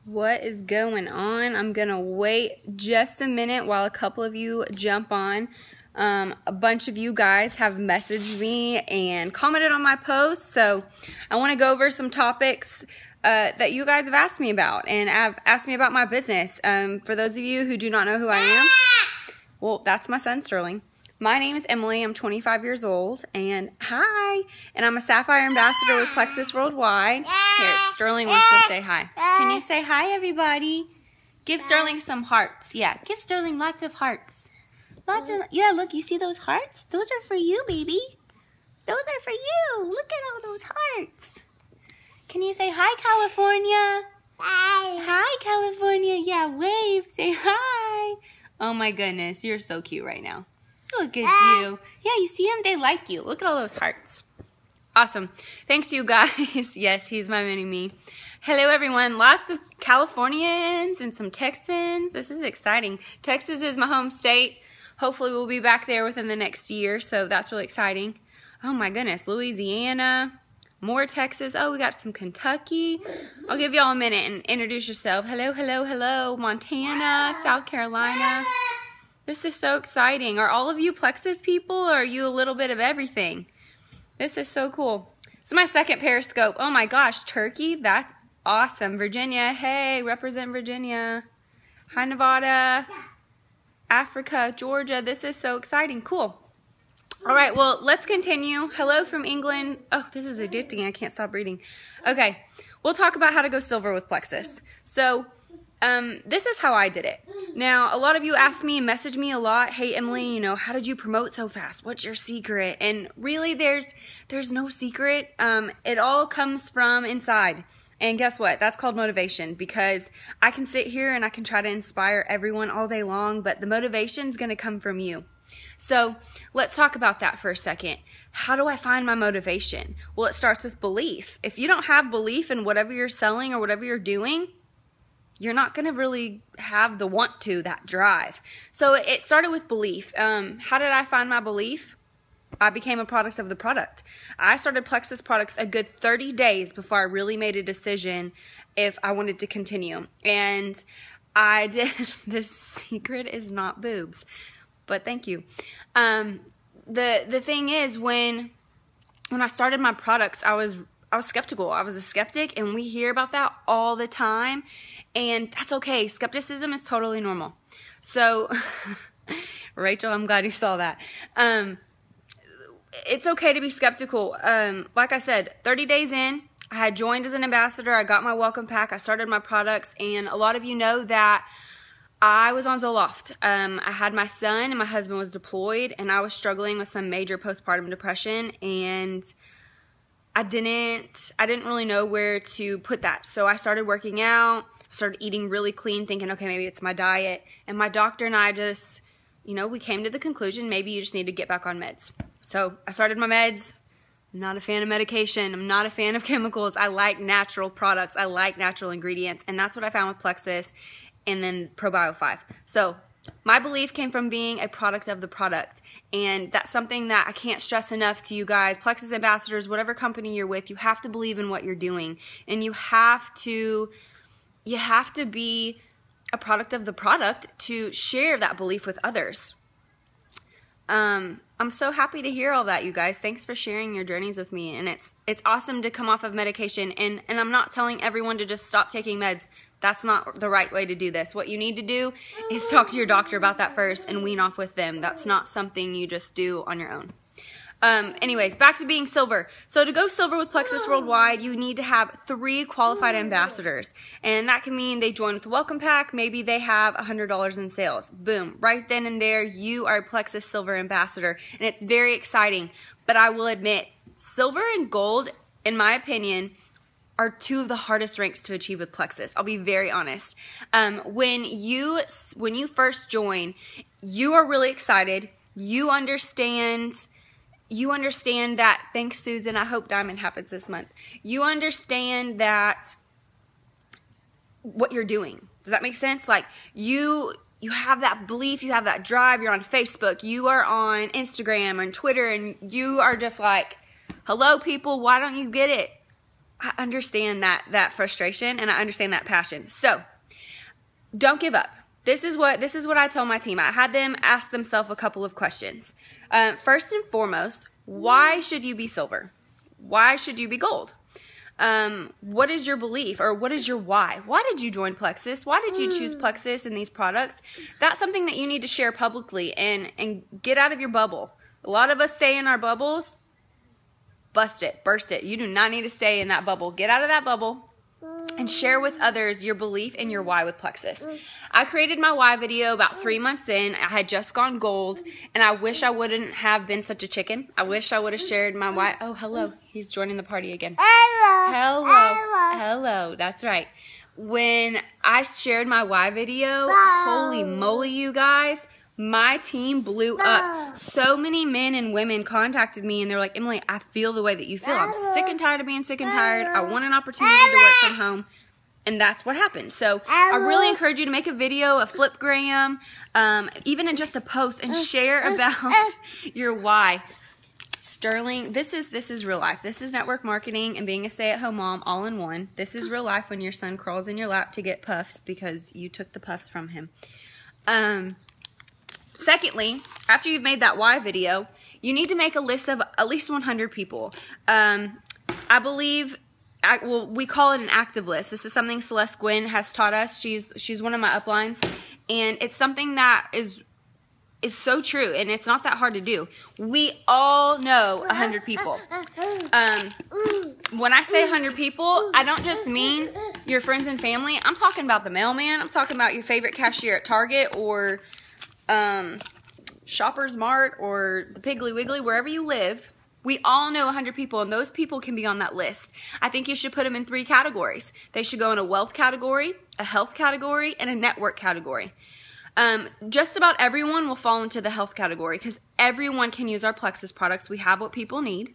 What is going on? I'm gonna wait just a minute while a couple of you jump on. A bunch of you guys have messaged me and commented on my post, so I want to go over some topics that you guys have asked me about, and have asked me about my business. For those of you who do not know who I am, well, that's my son Sterling. My name is Emily. I'm 25 years old, and hi, and I'm a Sapphire Ambassador with Plexus Worldwide. Here, Sterling wants to say hi. Can you say hi, everybody? Give Sterling some hearts. Yeah, give Sterling lots of hearts. Lots of, yeah, look, you see those hearts? Those are for you, baby. Those are for you. Look at all those hearts. Can you say hi, California? Hi. Hi, California. Yeah, wave. Say hi. Oh, my goodness. You're so cute right now. Look at you. Yeah, you see them? They like you. Look at all those hearts. Awesome. Thanks, you guys. Yes, he's my mini-me. Hello, everyone. Lots of Californians and some Texans. This is exciting. Texas is my home state. Hopefully, we'll be back there within the next year, so that's really exciting. Oh, my goodness. Louisiana. More Texas. Oh, we got some Kentucky. I'll give y'all a minute and introduce yourself. Hello, hello, hello. Montana, South Carolina. This is so exciting. Are all of you Plexus people, or are you a little bit of everything? This is so cool. This is my second Periscope. Oh my gosh, Turkey? That's awesome. Virginia, hey, represent Virginia. Hi, Nevada. Africa, Georgia. This is so exciting. Cool. All right, well, let's continue. Hello from England. Oh, this is addicting. I can't stop reading. Okay, we'll talk about how to go silver with Plexus. So, this is how I did it. Now, a lot of you ask me and message me a lot, hey, Emily, you know, how did you promote so fast? What's your secret? And really, there's no secret. It all comes from inside. And guess what? That's called motivation, because I can sit here and I can try to inspire everyone all day long, but the motivation is going to come from you. So let's talk about that for a second. How do I find my motivation? Well, it starts with belief. If you don't have belief in whatever you're selling or whatever you're doing, you're not going to really have the want to, that drive. So it started with belief. How did I find my belief? I became a product of the product. I started Plexus products a good 30 days before I really made a decision if I wanted to continue. And I did. The secret is not boobs, but thank you. The thing is, when I started my products, I was skeptical. I was a skeptic, and we hear about that all the time, and that's okay. Skepticism is totally normal. So, Rachel, I'm glad you saw that. It's okay to be skeptical. Like I said, 30 days in, I had joined as an ambassador. I got my welcome pack. I started my products, and a lot of you know that I was on Zoloft. I had my son, and my husband was deployed, and I was struggling with some major postpartum depression, and I didn't really know where to put that. So I started working out, I started eating really clean, thinking, okay, maybe it's my diet. And my doctor and I just, you know, we came to the conclusion, maybe you just need to get back on meds. So I started my meds. I'm not a fan of medication. I'm not a fan of chemicals. I like natural products. I like natural ingredients. And that's what I found with Plexus and then ProBio 5. So my belief came from being a product of the product. And that's something that I can't stress enough to you guys. Plexus ambassadors, whatever company you're with, you have to believe in what you're doing. And you have to be a product of the product to share that belief with others. I'm so happy to hear all that, you guys. Thanks for sharing your journeys with me. And it's awesome to come off of medication. And I'm not telling everyone to just stop taking meds. That's not the right way to do this. What you need to do is talk to your doctor about that first and wean off with them. That's not something you just do on your own. Anyways, back to being silver. So to go silver with Plexus Worldwide, you need to have 3 qualified ambassadors. And that can mean they join with a welcome pack. Maybe they have $100 in sales. Boom. Right then and there, you are a Plexus Silver ambassador. And it's very exciting. But I will admit, silver and gold, in my opinion, are 2 of the hardest ranks to achieve with Plexus. I'll be very honest. When you first join, you are really excited. You understand that, thanks Susan, I hope Diamond happens this month. You understand that what you're doing. Does that make sense? Like you have that belief, you have that drive, you're on Facebook, you are on Instagram and Twitter, and you are just like, hello people, why don't you get it? I understand that frustration, and I understand that passion. So don't give up. This is what I tell my team. I had them ask themselves a couple of questions. First and foremost, why should you be silver? Why should you be gold? What is your belief, or what is your why? Why did you join Plexus? Why did you choose Plexus and these products? That's something that you need to share publicly and get out of your bubble. A lot of us stay in our bubbles. Bust it, burst it. You do not need to stay in that bubble. Get out of that bubble and share with others your belief and your why with Plexus. I created my why video about 3 months in. I had just gone gold, and I wish I wouldn't have been such a chicken. I wish I would have shared my why. Oh, hello. He's joining the party again. Hello. That's right. When I shared my why video, holy moly, you guys, my team blew up. So many men and women contacted me, and they're like, Emily, I feel the way that you feel. I'm sick and tired of being sick and tired. I want an opportunity to work from home. And that's what happened. So I really encourage you to make a video, a flipgram, even in just a post, and share about your why. Sterling, this is real life. This is network marketing and being a stay-at-home mom all in one. This is real life when your son crawls in your lap to get puffs because you took the puffs from him. Secondly, after you've made that why video, you need to make a list of at least 100 people. I believe, well, we call it an active list. This is something Celeste Gwynn has taught us. She's one of my uplines, and it's something that is so true, and it's not that hard to do. We all know 100 people. When I say 100 people, I don't just mean your friends and family. I'm talking about the mailman. I'm talking about your favorite cashier at Target, or Shoppers Mart, or the Piggly Wiggly, wherever you live. We all know 100 people, and those people can be on that list. I think you should put them in 3 categories. They should go in a wealth category, a health category, and a network category. Just about everyone will fall into the health category because everyone can use our Plexus products. We have what people need,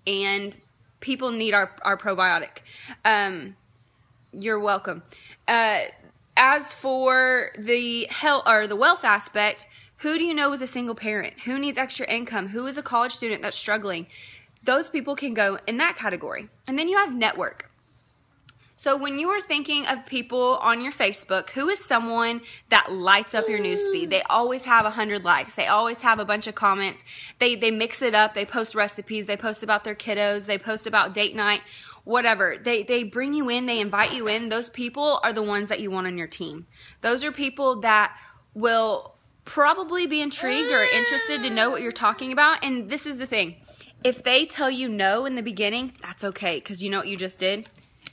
and people need our probiotic. You're welcome. As for the health or the wealth aspect, who do you know is a single parent? Who needs extra income? Who is a college student that's struggling? Those people can go in that category. And then you have network. So when you are thinking of people on your Facebook, who is someone that lights up your newsfeed? They always have 100 likes. They always have a bunch of comments. They mix it up. They post recipes. They post about their kiddos. They post about date night, whatever. They bring you in. They invite you in. Those people are the ones that you want on your team. Those are people that will probably be intrigued or interested to know what you're talking about. And this is the thing. If they tell you no in the beginning, that's okay, because you know what you just did?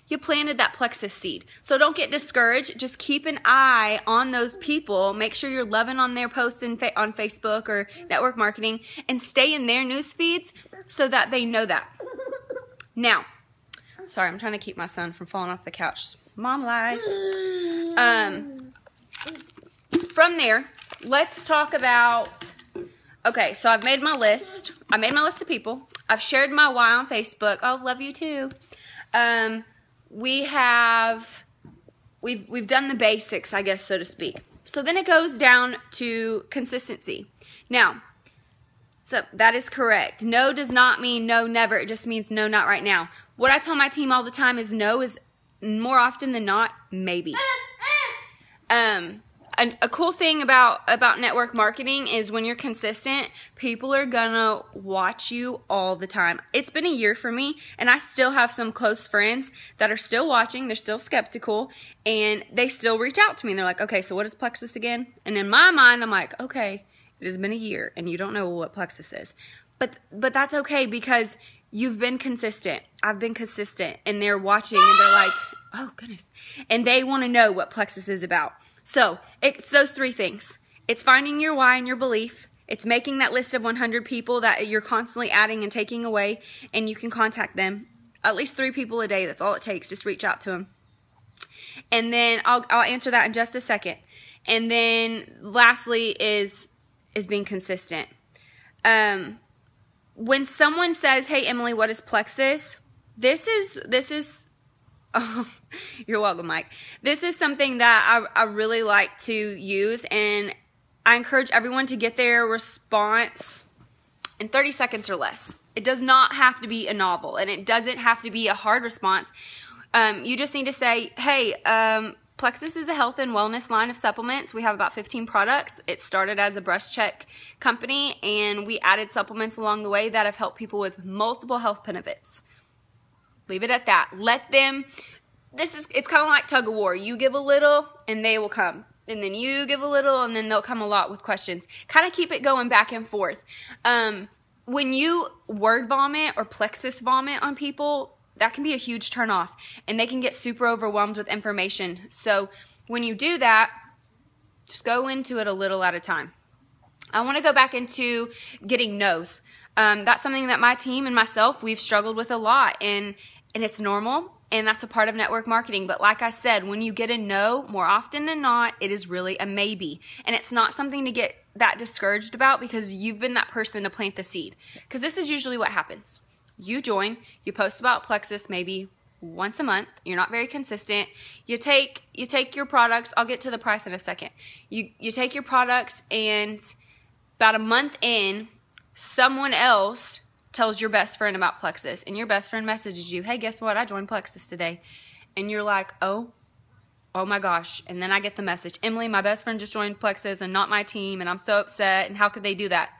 You planted that Plexus seed. So don't get discouraged. Just keep an eye on those people. Make sure you're loving on their posts on Facebook or network marketing, and stay in their news feeds so that they know that. Now, sorry, I'm trying to keep my son from falling off the couch. Mom lies. From there, let's talk about, okay, so I've made my list. I made my list of people. I've shared my why on Facebook. Oh, love you too. We've done the basics, I guess, so to speak. So then it goes down to consistency. Now, so that is correct. No does not mean no, never. It just means no, not right now. What I tell my team all the time is no is more often than not, maybe. A cool thing about network marketing is when you're consistent, people are gonna watch you all the time. It's been a year for me, and I still have some close friends that are still watching. They're still skeptical, and they still reach out to me. And they're like, okay, so what is Plexus again? And in my mind, I'm like, okay, it has been a year, and you don't know what Plexus is. But that's okay, because you've been consistent. I've been consistent, and they're watching, and they're like, oh, goodness. And they want to know what Plexus is about. So, it's those 3 things. It's finding your why and your belief. It's making that list of 100 people that you're constantly adding and taking away, and you can contact them. At least 3 people a day. That's all it takes. Just reach out to them. And then I'll answer that in just a second. And then lastly is being consistent. When someone says, hey, Emily, what is Plexus? This is oh, you're welcome, Mike. This is something that I really like to use, and I encourage everyone to get their response in 30 seconds or less. It does not have to be a novel, and it doesn't have to be a hard response. You just need to say, hey, Plexus is a health and wellness line of supplements. We have about 15 products. It started as a breast check company, and we added supplements along the way that have helped people with multiple health benefits. Leave it at that. Let them, it's kind of like tug of war. You give a little, and they will come. And then you give a little, and then they'll come a lot with questions. Kind of keep it going back and forth. When you word vomit or Plexus vomit on people, that can be a huge turnoff, and they can get super overwhelmed with information. So when you do that, just go into it a little at a time. I want to go back into getting no's. That's something that my team and myself, we've struggled with a lot, and it's normal, and that's a part of network marketing. But like I said, when you get a no, more often than not, it is really a maybe. And it's not something to get that discouraged about, because you've been that person to plant the seed. Because this is usually what happens. You join, you post about Plexus maybe once a month. You're not very consistent. You take your products. I'll get to the price in a second. You take your products, and about a month in, someone else tells your best friend about Plexus, and your best friend messages you, hey, guess what? I joined Plexus today. And you're like, oh my gosh. And then I get the message, Emily, my best friend just joined Plexus and not my team, and I'm so upset, and how could they do that?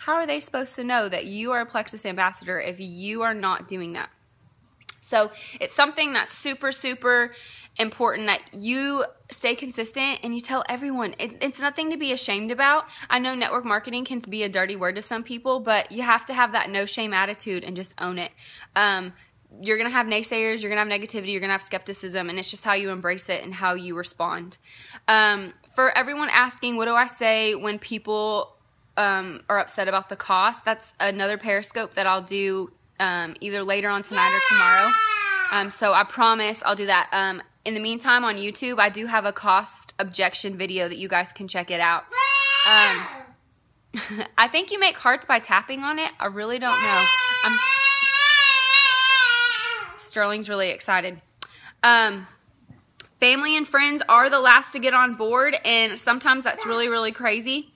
How are they supposed to know that you are a Plexus ambassador if you are not doing that? So it's something that's super, super important that you stay consistent and you tell everyone. It's nothing to be ashamed about. I know network marketing can be a dirty word to some people, but you have to have that no shame attitude and just own it. You're going to have naysayers, you're going to have negativity, you're going to have skepticism, and it's just how you embrace it and how you respond. For everyone asking, what do I say when people are upset about the cost? That's another Periscope that I'll do either later on tonight or tomorrow. So I promise I'll do that. In the meantime, on YouTube, I do have a cost objection video that you guys can check it out. I think you make hearts by tapping on it. I really don't know. Sterling's really excited. Family and friends are the last to get on board, and sometimes that's really, really crazy.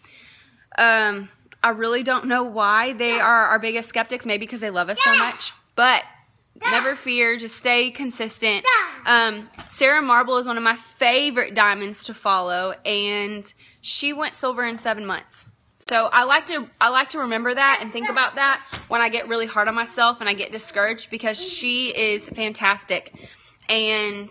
I really don't know why they are our biggest skeptics, maybe because they love us so much, but never fear, just stay consistent. Sarah Marble is one of my favorite diamonds to follow, and she went silver in 7 months. So I like to remember that and think about that when I get really hard on myself and I get discouraged, because she is fantastic, and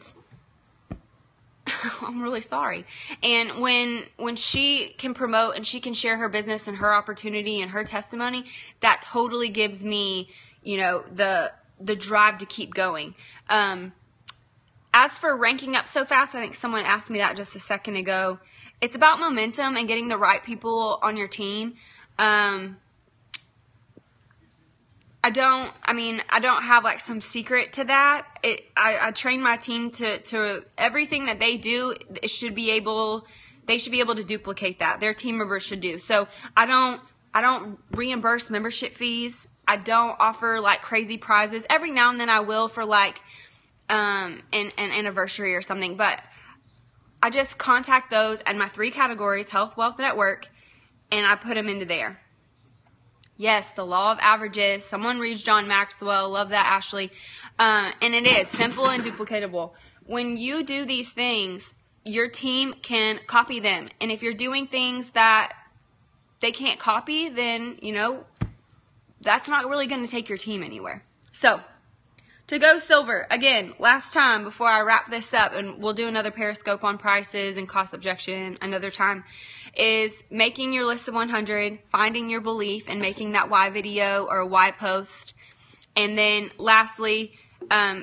I'm really sorry. And when she can promote and she can share her business and her opportunity and her testimony, that totally gives me, you know, the drive to keep going. As for ranking up so fast, I think someone asked me that just a second ago. It's about momentum and getting the right people on your team. I don't have like some secret to that. I train my team to everything that they do. They should be able to duplicate that. Their team members should do. So I don't reimburse membership fees. I don't offer like crazy prizes. Every now and then I will for like an anniversary or something, but I just contact those and my 3 categories, health, wealth, network, and I put them into there. Yes, the law of averages. Someone reads John Maxwell. Love that, Ashley. And it is simple and duplicatable. When you do these things, your team can copy them. And if you're doing things that they can't copy, then, you know, that's not really going to take your team anywhere. So, to go silver, again, last time before I wrap this up, and we'll do another Periscope on prices and cost objection another time, is making your list of 100, finding your belief and making that why video or why post, and then lastly,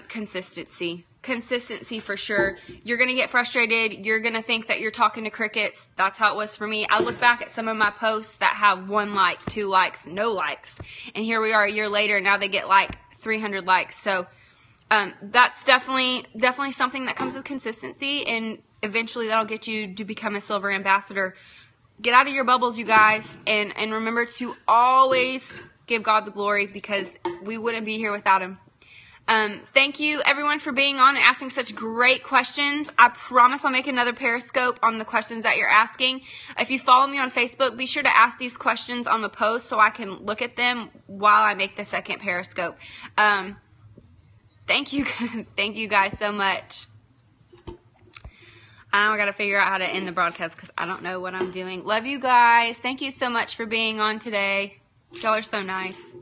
consistency. Consistency for sure. You're going to get frustrated. You're going to think that you're talking to crickets. That's how it was for me. I look back at some of my posts that have 1 like, 2 likes, no likes, and here we are a year later, now they get like 300 likes. So that's definitely something that comes with consistency, and eventually that'll get you to become a silver ambassador. Get out of your bubbles, you guys, and remember to always give God the glory, because we wouldn't be here without him. Thank you everyone for being on and asking such great questions. I promise I'll make another Periscope on the questions that you're asking. If you follow me on Facebook, be sure to ask these questions on the post so I can look at them while I make the second Periscope. Thank you. Thank you guys so much. I got to figure out how to end the broadcast because I don't know what I'm doing. Love you guys. Thank you so much for being on today. Y'all are so nice.